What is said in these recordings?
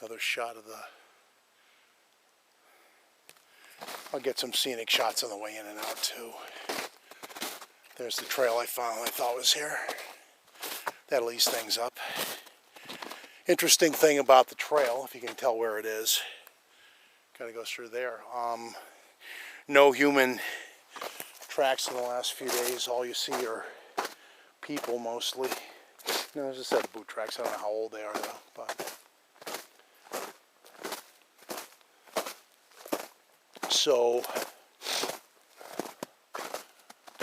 Another shot of the... I'll get some scenic shots on the way in and out too. There's the trail I found I thought was here. That'll ease things up. Interesting thing about the trail, if you can tell where it is, kind of goes through there. No human tracks in the last few days. All you see are people mostly. No, there's a set of boot tracks. I don't know how old they are though. But so,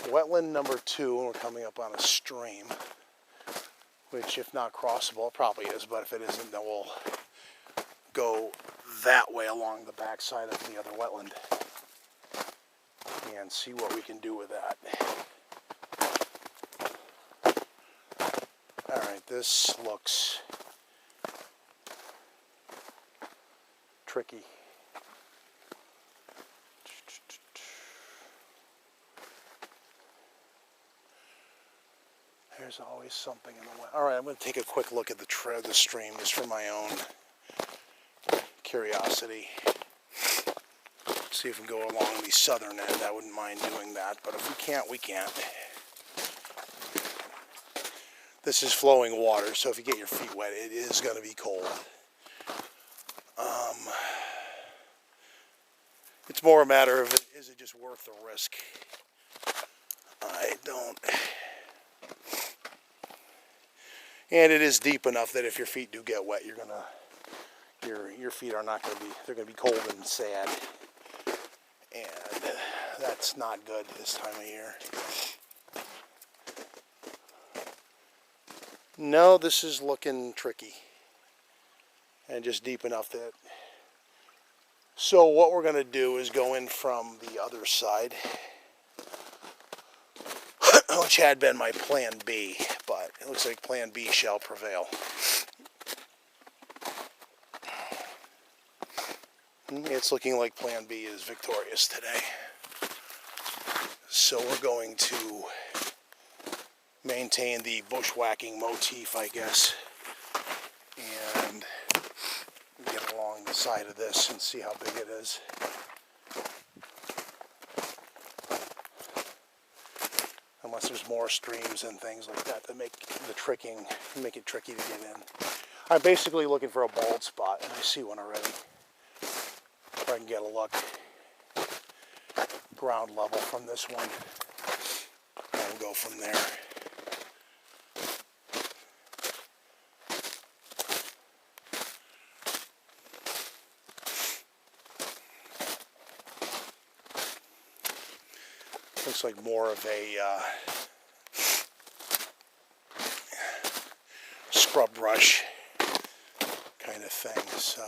wetland number 2, and we're coming up on a stream, which if not crossable, it probably is, but if it isn't, then we'll go that way along the backside of the other wetland and see what we can do with that. Alright, this looks tricky. There's always something in the way. Alright, I'm going to take a quick look at the stream just for my own curiosity. See if we can go along the southern end. I wouldn't mind doing that, but if we can't, we can't. This is flowing water, so if you get your feet wet, it is going to be cold. It's more a matter of, is it just worth the risk? I don't. And it is deep enough that if your feet do get wet, your feet are not going to be, they're going to be cold and sad. And that's not good this time of year. No, this is looking tricky. And just deep enough that... So what we're going to do is go in from the other side, which had been my plan B, but it looks like plan B shall prevail. It's looking like plan B is victorious today. So we're going to maintain the bushwhacking motif, I guess, and get along the side of this and see how big it is. Unless there's more streams and things like that that make it tricky to get in. I'm basically looking for a bald spot, and I see one already. If I can get a look ground level from this one, and we'll go from there. Looks like more of a scrub brush kind of thing, so.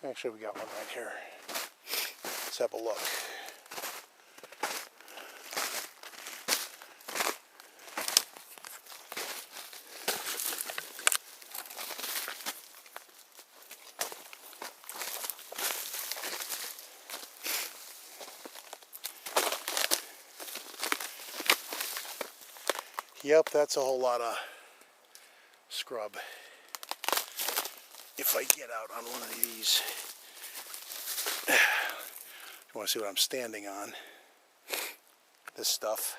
Actually, we got one right here. Let's have a look. Yep, that's a whole lot of scrub. If I get out on one of these, you want to see what I'm standing on, this stuff.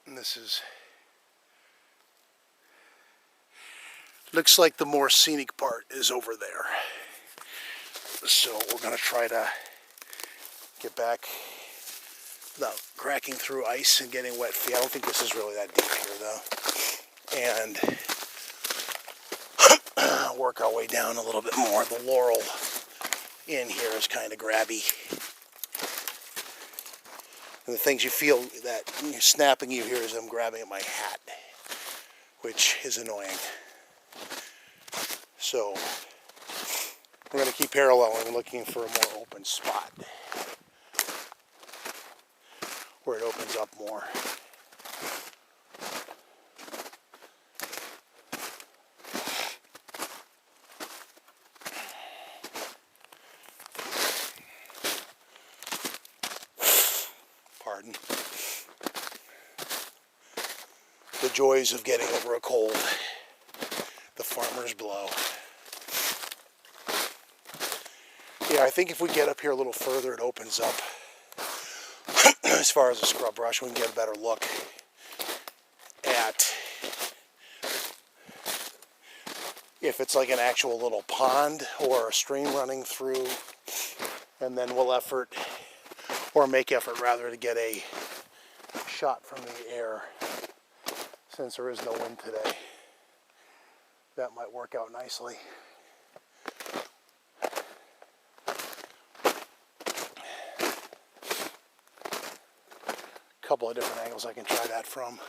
And this is, looks like the more scenic part is over there. So we're going to try to get back without cracking through ice and getting wet feet. I don't think this is really that deep here though. And work our way down a little bit more. The laurel in here is kind of grabby. And the things you feel that snapping you here is I'm grabbing at my hat, which is annoying. So We're going to keep paralleling, looking for a more open spot where it opens up more. Pardon. The joys of getting over a cold. The farmer's blow. Yeah, I think if we get up here a little further, it opens up. As far as the scrub brush, we can get a better look at if it's like an actual little pond or a stream running through, and then we'll make effort rather to get a shot from the air since there is no wind today. That might work out nicely. A couple of different angles I can try that from.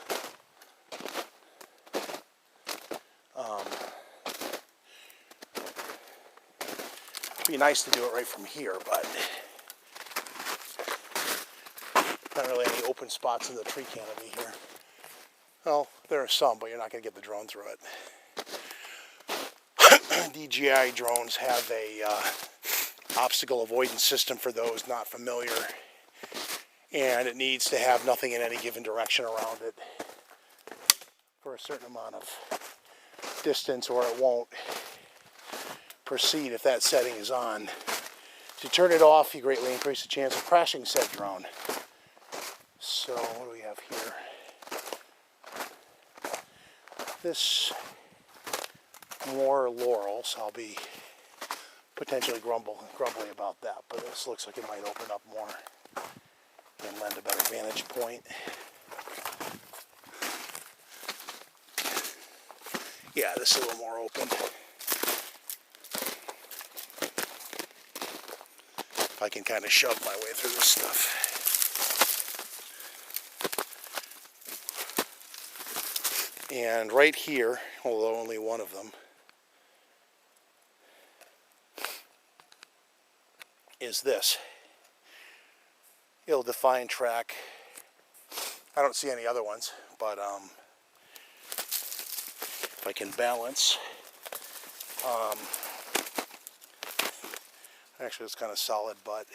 It'd be nice to do it right from here, but not really any open spots in the tree canopy here. Well, there are some, but you're not going to get the drone through it. DJI drones have a obstacle avoidance system for those not familiar, and it needs to have nothing in any given direction around it for a certain amount of distance, or it won't proceed if that setting is on. If you turn it off, you greatly increase the chance of crashing said drone. So what do we have here? This more laurel, so I'll be potentially grumbly about that, but this looks like it might open up more and lend a better vantage point. Yeah, this is a little more open. If I can kind of shove my way through this stuff. And right here, although only one of them, is this ill-defined track. I don't see any other ones, but if I can balance, actually it's kind of solid, but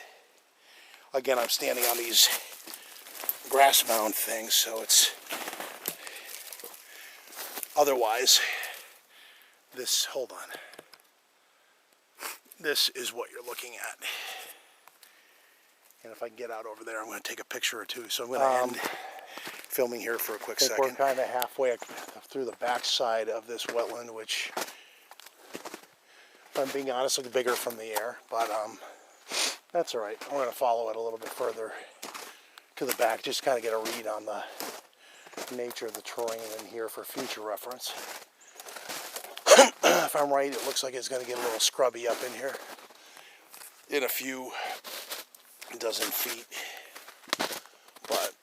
again, I'm standing on these grass mound things, so it's otherwise this, hold on, this is what you're looking at. And if I can get out over there, I'm going to take a picture or two. So I'm going to end filming here for a quick second. We're kind of halfway through the backside of this wetland, which, if I'm being honest, looks bigger from the air, but that's all right. I'm going to follow it a little bit further to the back, just kind of get a read on the nature of the terrain in here for future reference. If I'm right, it looks like it's going to get a little scrubby up in here in a few dozen feet, but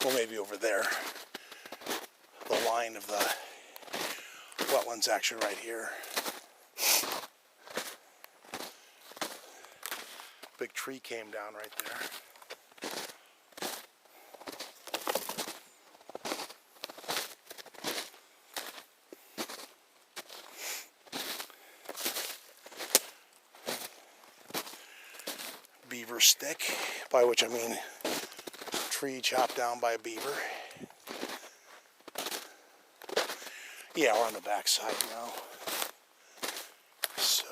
well, maybe over there. The line of the wetland's actually right here. Big tree came down right there. Beaver stick, by which I mean tree chopped down by a beaver. Yeah, we're on the back side now. So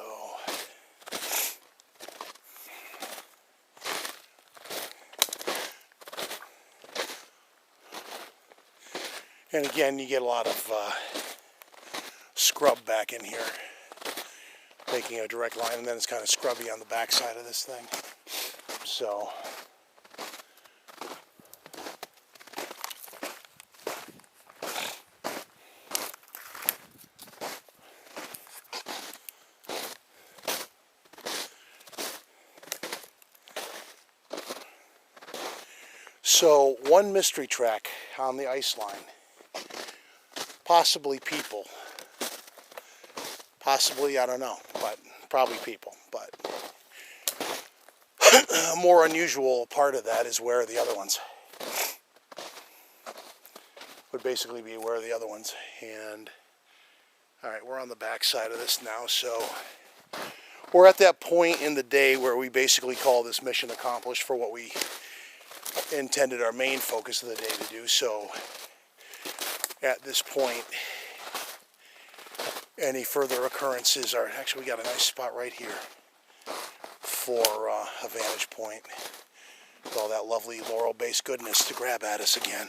and again, you get a lot of scrub back in here, making a direct line, and then it's kind of scrubby on the back side of this thing. So one mystery track on the ice line, possibly people, Possibly, I don't know, but probably people. But a more unusual part of that is where the other ones would basically be where the other ones. And all right, we're on the back side of this now, so we're at that point in the day where we basically call this mission accomplished for what we intended our main focus of the day to do. So at this point, any further occurrences are, actually we got a nice spot right here for a vantage point with all that lovely laurel-based goodness to grab at us again.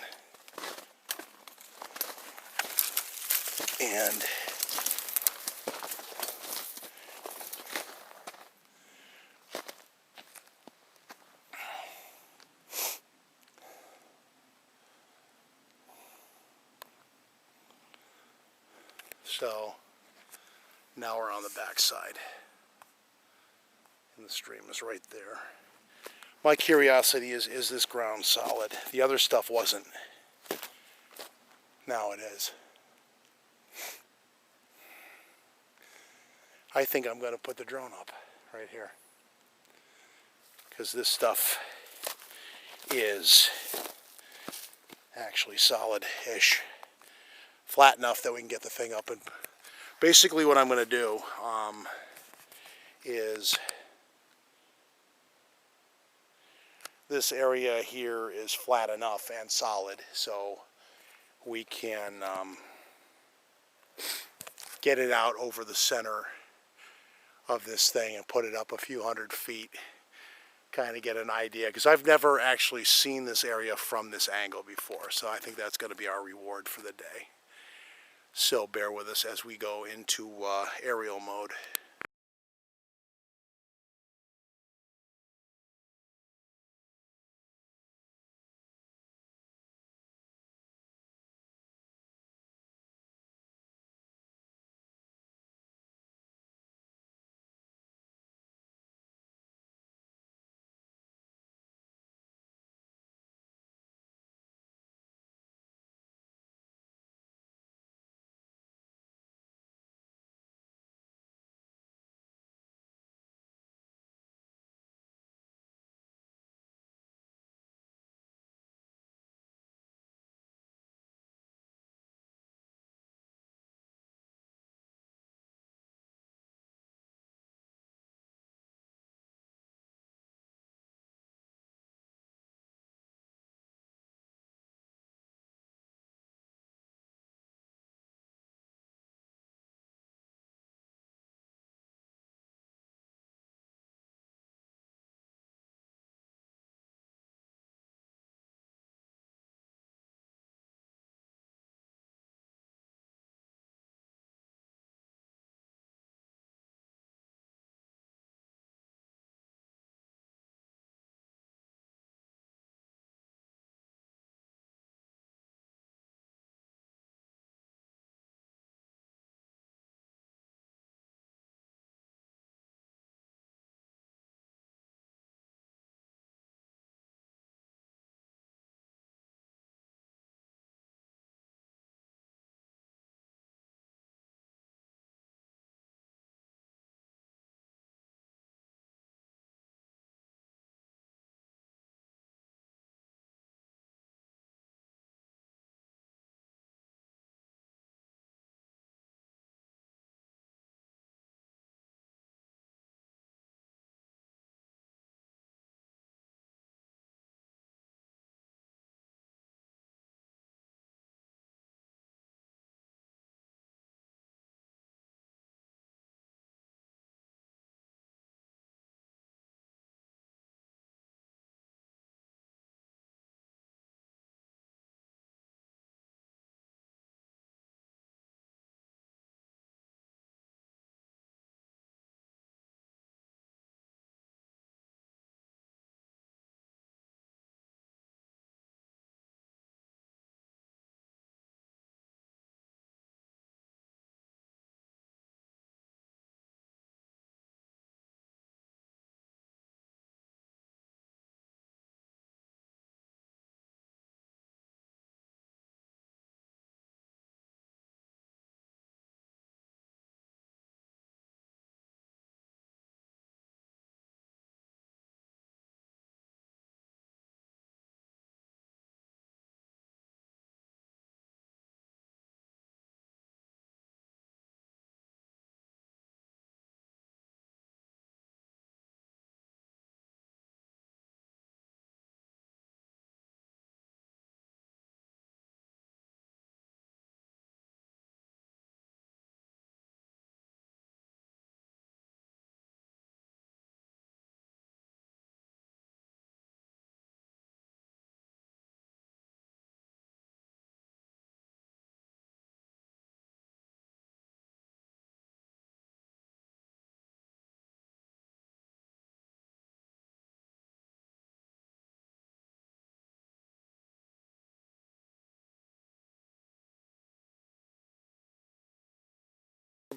And so now we're on the back side, and the stream is right there. My curiosity is this ground solid? The other stuff wasn't. Now it is. I think I'm going to put the drone up right here, because this stuff is actually solid-ish, flat enough that we can get the thing up. And basically what I'm going to do is this area here is flat enough and solid, so we can get it out over the center of this thing and put it up a few hundred feet, kind of get an idea, because I've never actually seen this area from this angle before, so I think that's going to be our reward for the day. So bear with us as we go into aerial mode.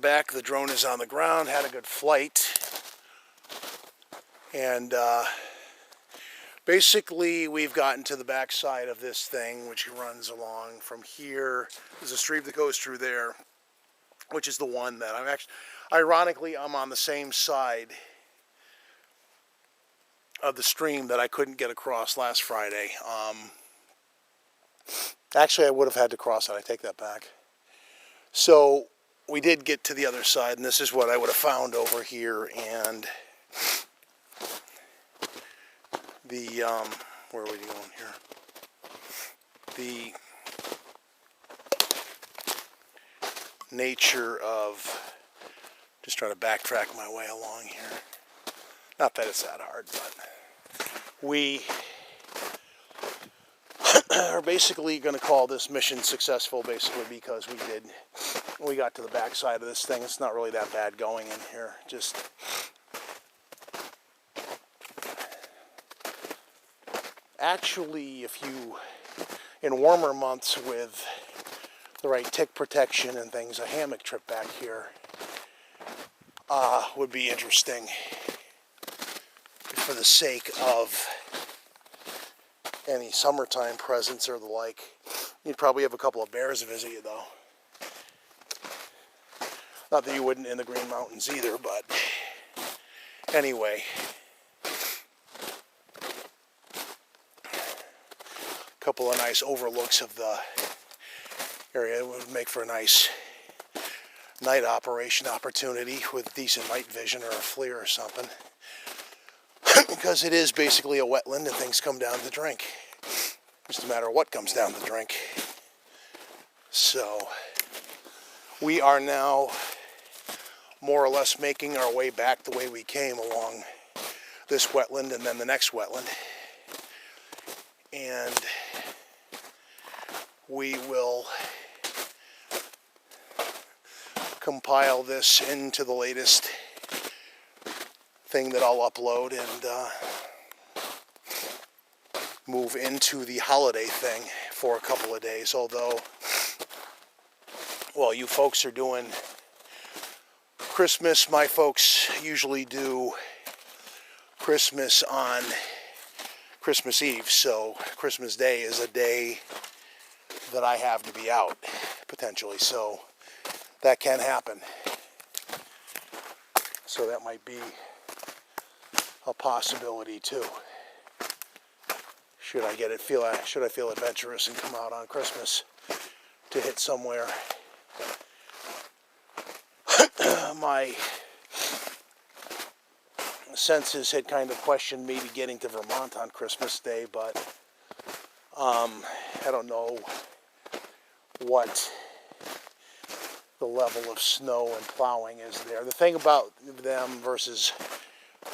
back. The drone is on the ground, had a good flight. And basically we've gotten to the back side of this thing, which runs along from here. There's a stream that goes through there, which is the one that I'm actually, ironically, I'm on the same side of the stream that I couldn't get across last Friday. Actually, I would have had to cross it. I take that back. So we did get to the other side, and this is what I would have found over here. And the where are we going here? The nature of just trying to backtrack my way along here. Not that it's that hard, but we are basically going to call this mission successful, basically because we got to the back side of this thing. It's not really that bad going in here. Just actually, if you, in warmer months with the right tick protection and things, a hammock trip back here would be interesting for the sake of any summertime presents or the like. You'd probably have a couple of bears visit you, though. Not that you wouldn't in the Green Mountains either, but anyway. A couple of nice overlooks of the area. It would make for a nice night operation opportunity with decent night vision or a FLIR or something. Because it is basically a wetland and things come down to drink. Just a matter of what comes down to drink. So we are now more or less making our way back the way we came along this wetland and then the next wetland. And we will compile this into the latest thing that I'll upload and move into the holiday thing for a couple of days. Although, well, you folks are doing Christmas. My folks usually do Christmas on Christmas Eve, so Christmas Day is a day that I have to be out, potentially, so that can happen. So that might be a possibility too. Should I feel adventurous and come out on Christmas to hit somewhere. My senses had kind of questioned maybe getting to Vermont on Christmas Day, but I don't know what the level of snow and plowing is there. The thing about them versus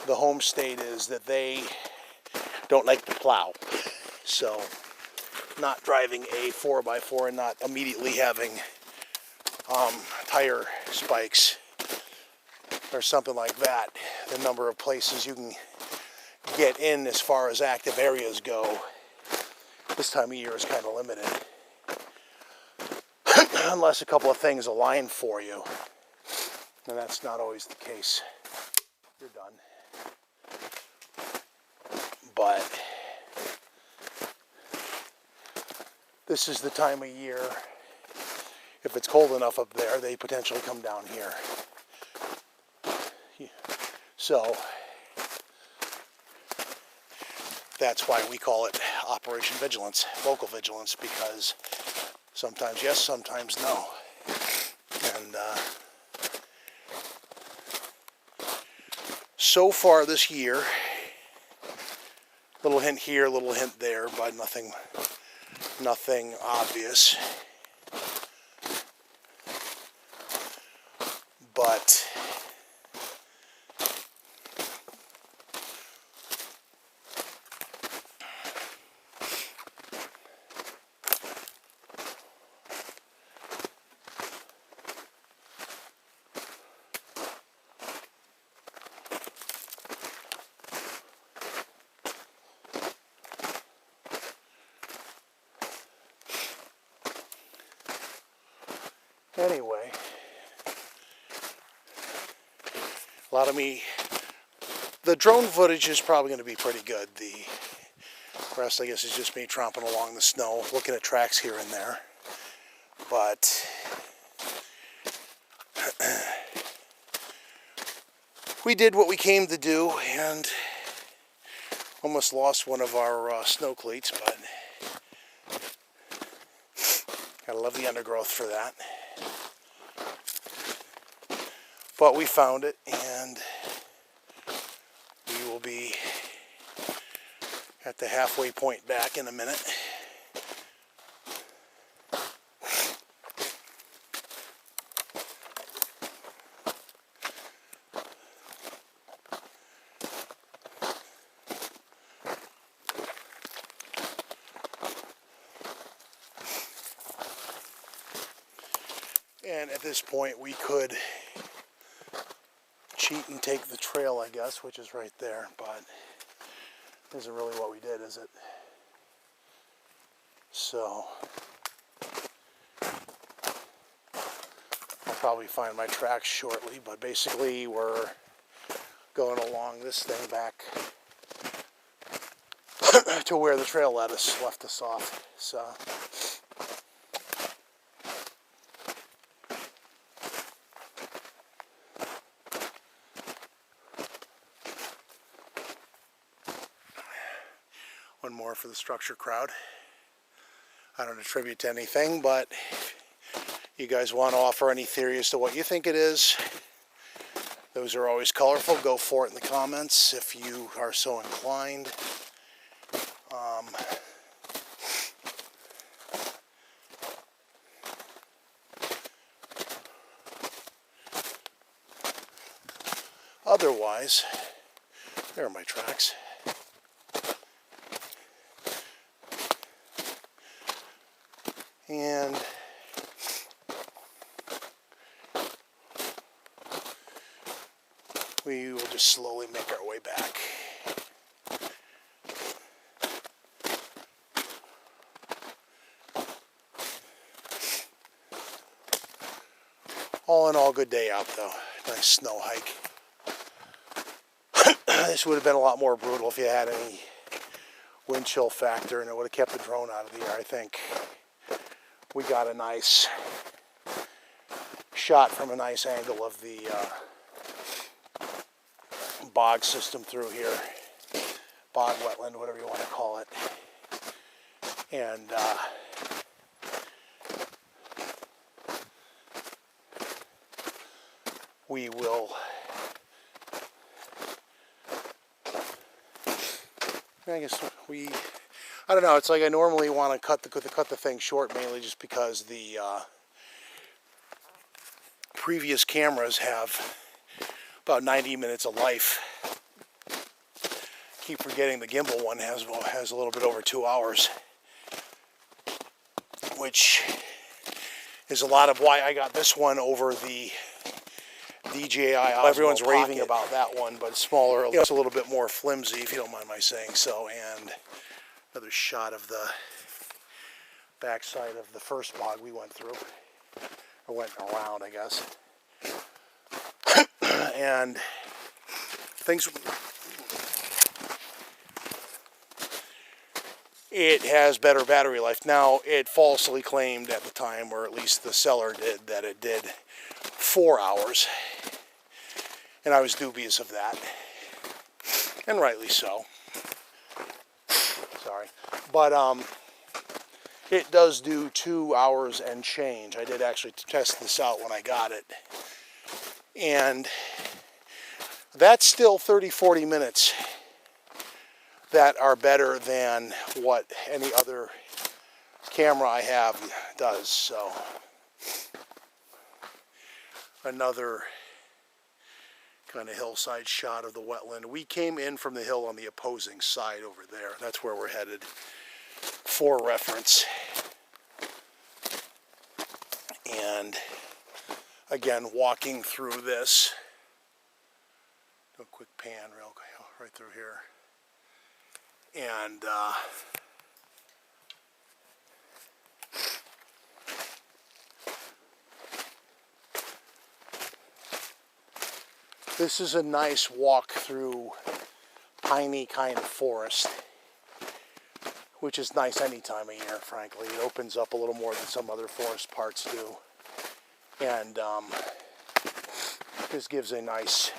the home state is that they don't like to plow. So not driving a 4x4 and not immediately having tire spikes or something like that. The number of places you can get in as far as active areas go this time of year is kind of limited. Unless a couple of things align for you. And that's not always the case. You're done. But this is the time of year, if it's cold enough up there, they potentially come down here. So that's why we call it Operation Vigilance, local vigilance, because sometimes yes, sometimes no. And so far this year, little hint here, little hint there, but nothing obvious. But anyway, The drone footage is probably going to be pretty good. The rest, I guess, is just me tromping along the snow, looking at tracks here and there. But we did what we came to do, and almost lost one of our snow cleats, but gotta love the undergrowth for that. But we found it, and we will be at the halfway point back in a minute. And at this point we could cheat and take the trail, I guess, which is right there, but isn't really what we did, is it? So I'll probably find my tracks shortly, but basically we're going along this thing back to where the trail left us off. So one more for the structure crowd. I don't attribute to anything, but if you guys want to offer any theory as to what you think it is, those are always colorful. Go for it in the comments if you are so inclined. Otherwise, there are my tracks. And we will just slowly make our way back. All in all, good day out though. Nice snow hike. This would have been a lot more brutal if you had any wind chill factor, and it would have kept the drone out of the air. I think we got a nice shot from a nice angle of the bog system through here. Bog, wetland, whatever you want to call it. And we will I don't know, it's like I normally want to cut the thing short, mainly just because the previous cameras have about 90 minutes of life. Keep forgetting the gimbal one has a little bit over 2 hours, which is a lot of why I got this one over the DJI Osmo. Everyone's raving about that one, but it's smaller. It's a little bit more flimsy, if you don't mind my saying so. And another shot of the backside of the first bog we went through, or went around, I guess. And things. It has better battery life. Now, it falsely claimed at the time, or at least the seller did, that it did 4 hours. And I was dubious of that. And rightly so. Sorry. But it does do 2 hours and change. I did actually test this out when I got it. And that's still 30-40 minutes that are better than what any other camera I have does. So another kind of hillside shot of the wetland. We came in from the hill on the opposing side over there. That's where we're headed for reference. And again, walking through this, do a quick pan right through here. And This is a nice walk through piney kind of forest, which is nice any time of year, frankly. It opens up a little more than some other forest parts do. And this gives a nice,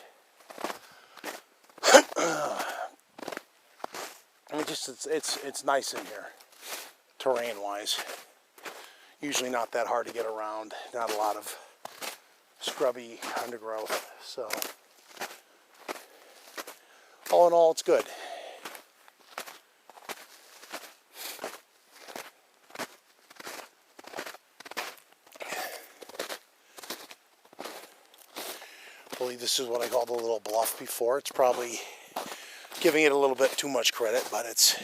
it's nice in here, terrain-wise. Usually not that hard to get around, not a lot of scrubby undergrowth, so all in all, it's good. I believe this is what I called the little bluff before. It's probably giving it a little bit too much credit, but it's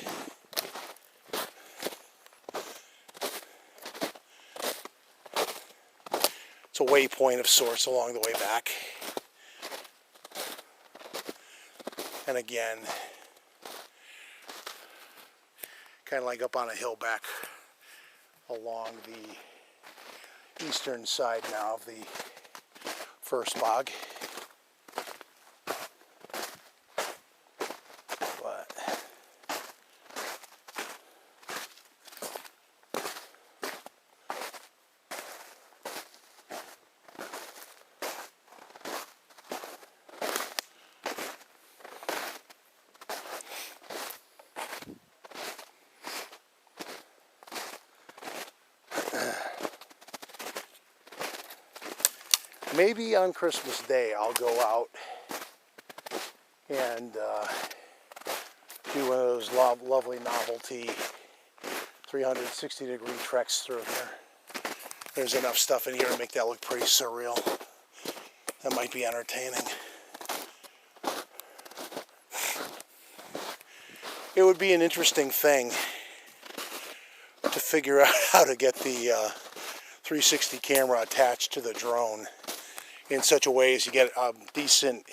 a waypoint of sorts along the way back. And again, kind of like up on a hill back along the eastern side now of the first bog. Maybe on Christmas Day I'll go out and do one of those lovely novelty 360-degree treks through here. There's enough stuff in here to make that look pretty surreal. That might be entertaining. It would be an interesting thing to figure out how to get the 360 camera attached to the drone in such a way as you get a decent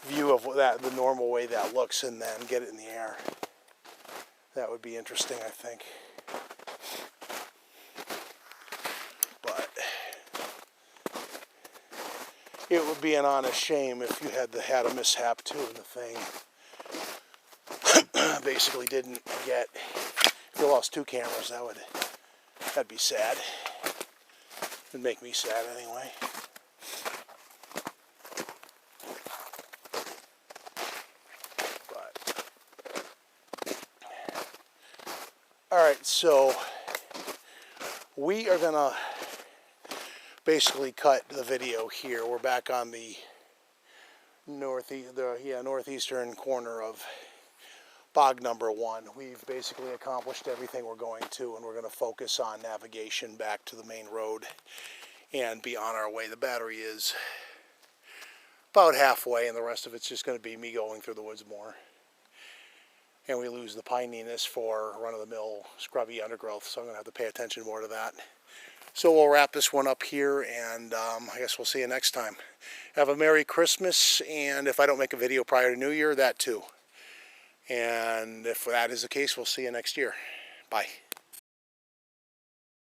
view of that, the normal way that looks, and then get it in the air. That would be interesting, I think. But it would be an honest shame if you had a mishap too, and the thing basically didn't get. If you lost two cameras, that'd be sad. It'd make me sad anyway. Alright, so we are gonna basically cut the video here. We're back on the northeastern corner of bog number 1. We've basically accomplished everything we're going to, and we're going to focus on navigation back to the main road and be on our way. The battery is about halfway, and the rest of it's just going to be me going through the woods more. And we lose the pininess for run-of-the-mill scrubby undergrowth, so I'm going to have to pay attention more to that. So we'll wrap this one up here, and I guess we'll see you next time. Have a Merry Christmas, and if I don't make a video prior to New Year, that too. And if that is the case, we'll see you next year. Bye.